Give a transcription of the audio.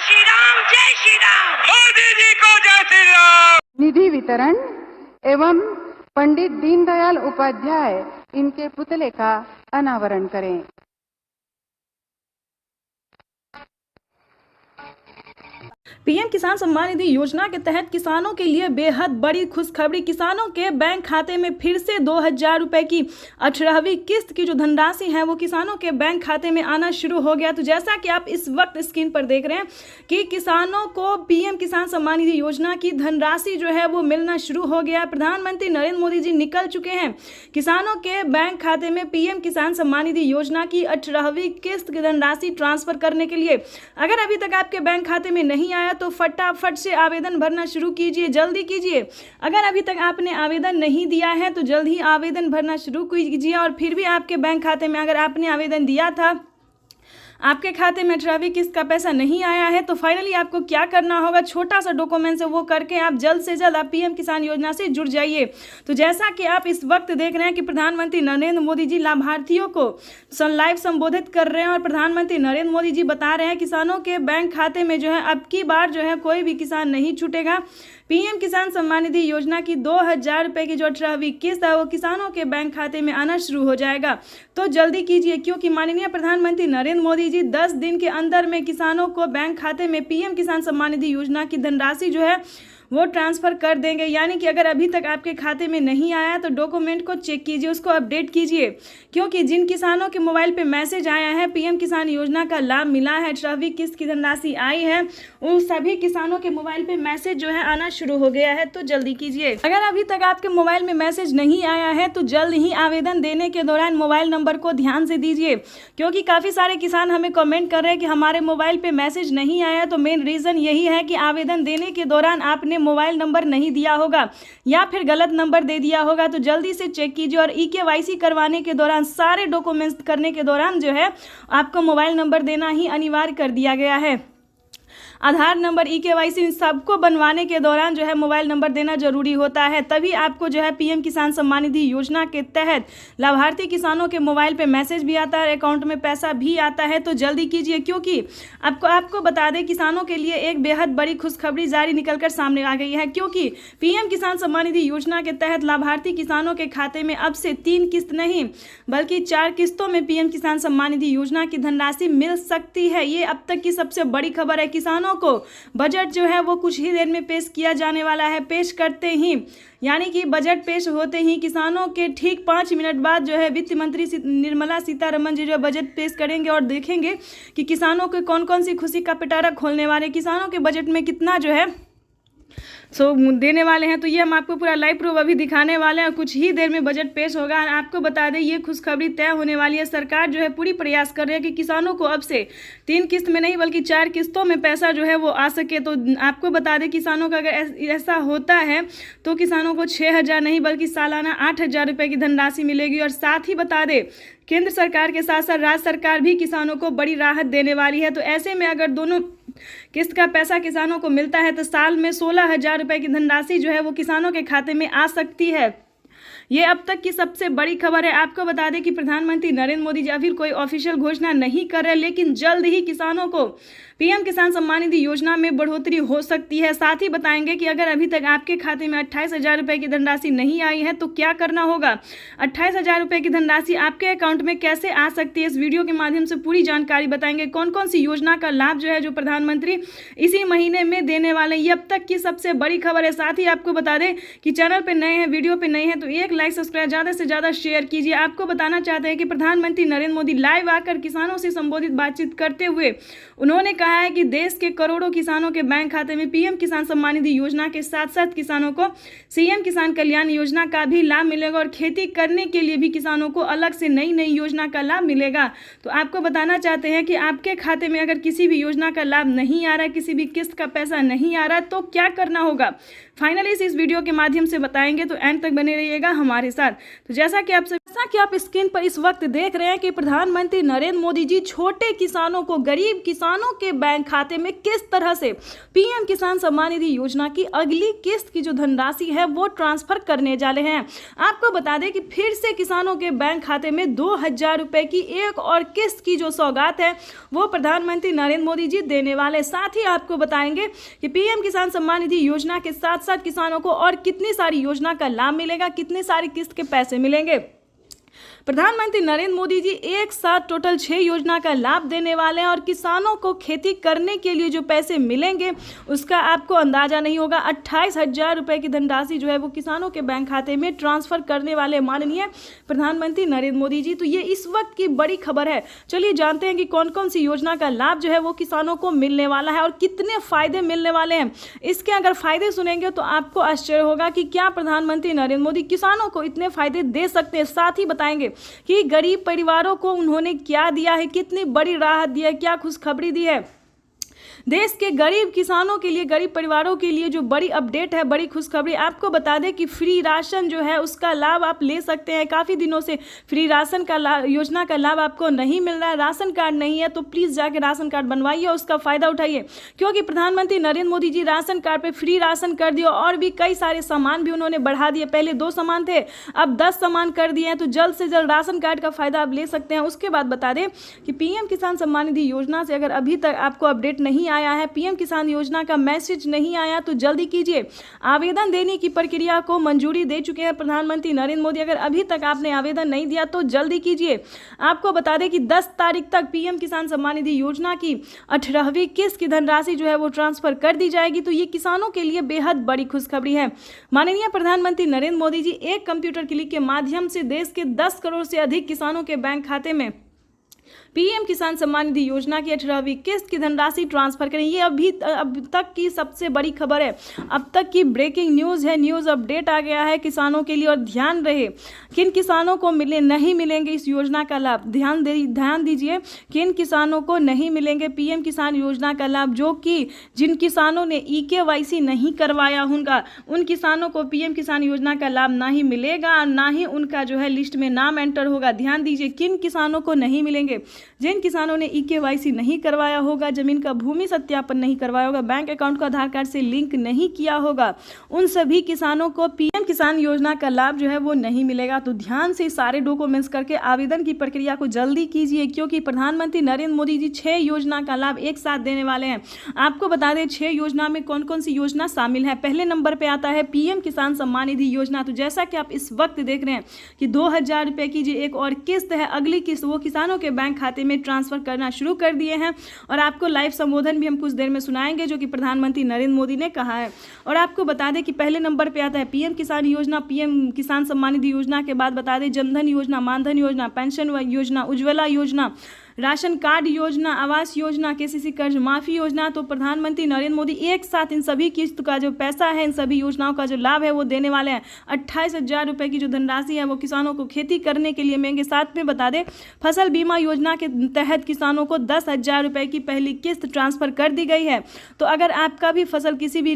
श्री राम, जय श्री राम। मोदी जी को जय श्री राम। निधि वितरण एवं पंडित दीनदयाल उपाध्याय इनके पुतले का अनावरण करें। पीएम किसान सम्मान निधि योजना के तहत किसानों के लिए बेहद बड़ी खुशखबरी। किसानों के बैंक खाते में फिर से 2000 रुपए की 18वीं किस्त की जो धनराशि है वो किसानों के बैंक खाते में आना शुरू हो गया। तो जैसा कि आप इस वक्त स्क्रीन पर देख रहे हैं कि किसानों को पीएम किसान सम्मान निधि योजना की धनराशि जो है वो मिलना शुरू हो गया। प्रधानमंत्री नरेंद्र मोदी जी निकल चुके हैं किसानों के बैंक खाते में पीएम किसान सम्मान निधि योजना की 18वीं किस्त की धनराशि ट्रांसफर करने के लिए। अगर अभी तक आपके बैंक खाते में नहीं आया तो फटाफट से आवेदन भरना शुरू कीजिए, जल्दी कीजिए। अगर अभी तक आपने आवेदन नहीं दिया है तो जल्द ही आवेदन भरना शुरू कीजिए। और फिर भी आपके बैंक खाते में अगर आपने आवेदन दिया था, आपके खाते में 18वीं किस्त का पैसा नहीं आया है, तो फाइनली आपको क्या करना होगा, छोटा सा डॉक्यूमेंट है वो करके आप जल्द से जल्द आप पीएम किसान योजना से जुड़ जाइए। तो जैसा कि आप इस वक्त देख रहे हैं कि प्रधानमंत्री नरेंद्र मोदी जी लाभार्थियों को लाइव संबोधित कर रहे हैं और प्रधानमंत्री नरेंद्र मोदी जी बता रहे हैं किसानों के बैंक खाते में जो है अब की बार जो है कोई भी किसान नहीं छूटेगा। पीएम किसान सम्मान निधि योजना की 2000 रुपए की जो 18वीं किस्त है वो किसानों के बैंक खाते में आना शुरू हो जाएगा। तो जल्दी कीजिए, क्योंकि माननीय प्रधानमंत्री नरेंद्र मोदी जी 10 दिन के अंदर में किसानों को बैंक खाते में पीएम किसान सम्मान निधि योजना की धनराशि जो है वो ट्रांसफ़र कर देंगे। यानी कि अगर अभी तक आपके खाते में नहीं आया तो डॉक्यूमेंट को चेक कीजिए, उसको अपडेट कीजिए, क्योंकि जिन किसानों के मोबाइल पे मैसेज आया है पीएम किसान योजना का लाभ मिला है, 18वीं किस्त की धनराशि आई है, उन सभी किसानों के मोबाइल पे मैसेज जो है आना शुरू हो गया है। तो जल्दी कीजिए। अगर अभी तक आपके मोबाइल में मैसेज नहीं आया है तो जल्द ही आवेदन देने के दौरान मोबाइल नंबर को ध्यान से दीजिए, क्योंकि काफ़ी सारे किसान हमें कमेंट कर रहे हैं कि हमारे मोबाइल पे मैसेज नहीं आया। तो मेन रीज़न यही है कि आवेदन देने के दौरान आपने मोबाइल नंबर नहीं दिया होगा या फिर गलत नंबर दे दिया होगा। तो जल्दी से चेक कीजिए। और ईकेवाईसी करवाने के दौरान, सारे डॉक्यूमेंट्स करने के दौरान जो है आपको मोबाइल नंबर देना ही अनिवार्य कर दिया गया है। आधार नंबर, ईकेवाईसी इन सबको बनवाने के दौरान जो है मोबाइल नंबर देना जरूरी होता है, तभी आपको जो है पीएम किसान सम्मान निधि योजना के तहत लाभार्थी किसानों के मोबाइल पे मैसेज भी आता है, अकाउंट में पैसा भी आता है। तो जल्दी कीजिए, क्योंकि आपको बता दें किसानों के लिए एक बेहद बड़ी खुशखबरी जारी निकलकर सामने आ गई है, क्योंकि पीएम किसान सम्मान निधि योजना के तहत लाभार्थी किसानों के खाते में अब से 3 किस्त नहीं बल्कि 4 किस्तों में पीएम किसान सम्मान निधि योजना की धनराशि मिल सकती है। ये अब तक की सबसे बड़ी खबर है। किसानों को बजट जो है वो कुछ ही देर में पेश किया जाने वाला है। पेश करते ही, यानी कि बजट पेश होते ही किसानों के ठीक 5 मिनट बाद जो है वित्त मंत्री निर्मला सीतारमण जी जो बजट पेश करेंगे और देखेंगे कि किसानों को कौन कौन सी खुशी का पिटारा खोलने वाले, किसानों के बजट में कितना जो है देने वाले हैं। तो ये हम आपको पूरा लाइव प्रूफ अभी दिखाने वाले हैं। कुछ ही देर में बजट पेश होगा। और आपको बता दें ये खुशखबरी तय होने वाली है। सरकार जो है पूरी प्रयास कर रही है कि किसानों को अब से 3 किस्त में नहीं बल्कि 4 किस्तों में पैसा जो है वो आ सके। तो आपको बता दें किसानों का अगर ऐसा होता है तो किसानों को 6000 नहीं बल्कि सालाना 8000 रुपये की धनराशि मिलेगी। और साथ ही बता दें केंद्र सरकार के साथ साथ राज्य सरकार भी किसानों को बड़ी राहत देने वाली है। तो ऐसे में अगर दोनों किस्त का पैसा किसानों को मिलता है तो साल में 16000 रुपये की धनराशि जो है वो किसानों के खाते में आ सकती है। ये अब तक की सबसे बड़ी खबर है। आपको बता दें कि प्रधानमंत्री नरेंद्र मोदी जी अभी कोई ऑफिशियल घोषणा नहीं कर रहे, लेकिन जल्द ही किसानों को पीएम किसान सम्मान निधि योजना में बढ़ोतरी हो सकती है। साथ ही बताएंगे कि अगर अभी तक आपके खाते में 28000 रुपये की धनराशि नहीं आई है तो क्या करना होगा, 28000 रुपये की धनराशि आपके अकाउंट में कैसे आ सकती है। इस वीडियो के माध्यम से पूरी जानकारी बताएंगे। कौन कौन सी योजना का लाभ जो है जो प्रधानमंत्री इसी महीने में देने वाले हैं। ये अब तक की सबसे बड़ी खबर है। साथ ही आपको बता दें कि चैनल पर नए हैं, वीडियो पर नए हैं तो एक लाइक सब्सक्राइब ज़्यादा से ज़्यादा शेयर कीजिए। आपको बताना चाहते हैं कि प्रधानमंत्री नरेंद्र मोदी लाइव आकर किसानों से संबोधित बातचीत करते हुए उन्होंने कहा है कि देश के करोड़ों किसानों के बैंक खाते में पीएम किसान सम्मान निधि योजना के साथ साथ किसानों को सीएम किसान कल्याण योजना का भी लाभ मिलेगा और खेती करने के लिए भी किसानों को अलग से नई नई योजना का लाभ मिलेगा। तो आपको बताना चाहते हैं कि आपके खाते में अगर किसी भी योजना का लाभ नहीं आ रहा है, किसी भी किस्त का पैसा नहीं आ रहा तो क्या करना होगा, फाइनली इस वीडियो के माध्यम से बताएंगे। तो एंड तक बने रहिएगा हमारे साथ। तो जैसा जैसा कि आप स्क्रीन पर इस वक्त देख रहे हैं कि प्रधानमंत्री नरेंद्र मोदी जी छोटे किसानों को, गरीब किसानों के बैंक खाते में किस तरह से पीएम किसान सम्मान निधि योजना की अगली किस्त की जो धनराशि है वो ट्रांसफर करने जा रहे हैं। आपको बता दें कि फिर से किसानों के बैंक खाते में 2,000 रुपए की एक और किस्त की जो सौगात है वो प्रधानमंत्री नरेंद्र मोदी जी देने वाले। साथ ही आपको बताएंगे कि पीएम किसान सम्मान निधि योजना के साथ साथ किसानों को और कितनी सारी योजना का लाभ मिलेगा, कितनी सारी किस्त के पैसे मिलेंगे। प्रधानमंत्री नरेंद्र मोदी जी एक साथ टोटल 6 योजना का लाभ देने वाले हैं और किसानों को खेती करने के लिए जो पैसे मिलेंगे उसका आपको अंदाजा नहीं होगा। 28,000 रुपए की धनराशि जो है वो किसानों के बैंक खाते में ट्रांसफर करने वाले माननीय प्रधानमंत्री नरेंद्र मोदी जी। तो ये इस वक्त की बड़ी खबर है। चलिए जानते हैं कि कौन कौन सी योजना का लाभ जो है वो किसानों को मिलने वाला है और कितने फायदे मिलने वाले हैं। इसके अगर फायदे सुनेंगे तो आपको आश्चर्य होगा कि क्या प्रधानमंत्री नरेंद्र मोदी किसानों को इतने फायदे दे सकते हैं। साथ ही बताएंगे कि गरीब परिवारों को उन्होंने क्या दिया है, कितनी बड़ी राहत दी है, क्या खुशखबरी दी है। देश के गरीब किसानों के लिए, गरीब परिवारों के लिए जो बड़ी अपडेट है, बड़ी खुशखबरी। आपको बता दें कि फ्री राशन जो है उसका लाभ आप ले सकते हैं। काफ़ी दिनों से फ्री राशन का योजना का लाभ आपको नहीं मिल रहा है, राशन कार्ड नहीं है तो प्लीज़ जाके राशन कार्ड बनवाइए, उसका फ़ायदा उठाइए, क्योंकि प्रधानमंत्री नरेंद्र मोदी जी राशन कार्ड पे फ्री राशन कर दिए और भी कई सारे सामान भी उन्होंने बढ़ा दिए। पहले 2 सामान थे, अब 10 सामान कर दिए हैं। तो जल्द से जल्द राशन कार्ड का फ़ायदा आप ले सकते हैं। उसके बाद बता दें कि पीएम किसान सम्मान निधि योजना से अगर अभी तक आपको अपडेट नहीं आया है, पीएम किसान योजना का मैसेज नहीं आया तो जल्दी कीजिए। आवेदन देने की प्रक्रिया को मंजूरी दे चुके हैं प्रधानमंत्री नरेंद्र मोदी। अगर अभी तक आपने आवेदन नहीं दिया तो जल्दी कीजिए। आपको बता दें कि 10 तारीख तक पीएम किसान सम्मान निधि योजना की 18वीं किस्त की धनराशि जो है वो ट्रांसफर कर दी जाएगी। तो ये किसानों के लिए बेहद बड़ी खुशखबरी है। माननीय प्रधानमंत्री नरेंद्र मोदी जी एक कंप्यूटर क्लिक के माध्यम से देश के 10 करोड़ से अधिक किसानों के बैंक खाते में पीएम किसान सम्मान निधि योजना की 18वीं किस्त की धनराशि ट्रांसफर करें। ये अब तक की सबसे बड़ी खबर है, अब तक की ब्रेकिंग न्यूज़ है। न्यूज़ अपडेट आ गया है किसानों के लिए। और ध्यान रहे किन किसानों को नहीं मिलेंगे इस योजना का लाभ। ध्यान दीजिए किन किसानों को नहीं मिलेंगे पीएम किसान योजना का लाभ। जो कि जिन किसानों ने EKYC नहीं करवाया होगा उन किसानों को पीएम किसान योजना का लाभ ना ही मिलेगा और ना ही उनका जो है लिस्ट में नाम एंटर होगा। ध्यान दीजिए किन किसानों को नहीं मिलेंगे। जिन किसानों ने EKYC नहीं करवाया होगा, जमीन का भूमि सत्यापन नहीं करवाया होगा, बैंक अकाउंट को आधार कार्ड से लिंक नहीं किया होगा, उन सभी किसानों को पीएम किसान योजना का लाभ जो है वो नहीं मिलेगा। तो ध्यान से सारे डॉक्यूमेंट्स करके आवेदन की प्रक्रिया को जल्दी कीजिए, क्योंकि प्रधानमंत्री नरेंद्र मोदी जी 6 योजना का लाभ एक साथ देने वाले हैं। आपको बता दें 6 योजना में कौन कौन सी योजना शामिल है। पहले नंबर पर आता है पीएम किसान सम्मान निधि योजना। तो जैसा कि आप इस वक्त देख रहे हैं कि 2,000 रुपये की जो एक और किस्त है, अगली किस्त वो किसानों के बैंक खाते में ट्रांसफर करना शुरू कर दिए हैं। और आपको लाइव संबोधन भी हम कुछ देर में सुनाएंगे जो कि प्रधानमंत्री नरेंद्र मोदी ने कहा है। और आपको बता दें कि पहले नंबर पे आता है पीएम किसान योजना। पीएम किसान सम्मान निधि योजना के बाद बता दें जनधन योजना, मानधन योजना, पेंशन योजना, उज्ज्वला योजना, राशन कार्ड योजना, आवास योजना, KCC कर्ज माफी योजना। तो प्रधानमंत्री नरेंद्र मोदी एक साथ इन सभी किस्त का जो पैसा है, इन सभी योजनाओं का जो लाभ है वो देने वाले हैं। 28,000 रुपये की जो धनराशि है वो किसानों को खेती करने के लिए मिलेंगे। साथ में बता दें फसल बीमा योजना के तहत किसानों को 10,000 रुपये की पहली किस्त ट्रांसफर कर दी गई है। तो अगर आपका भी फसल किसी भी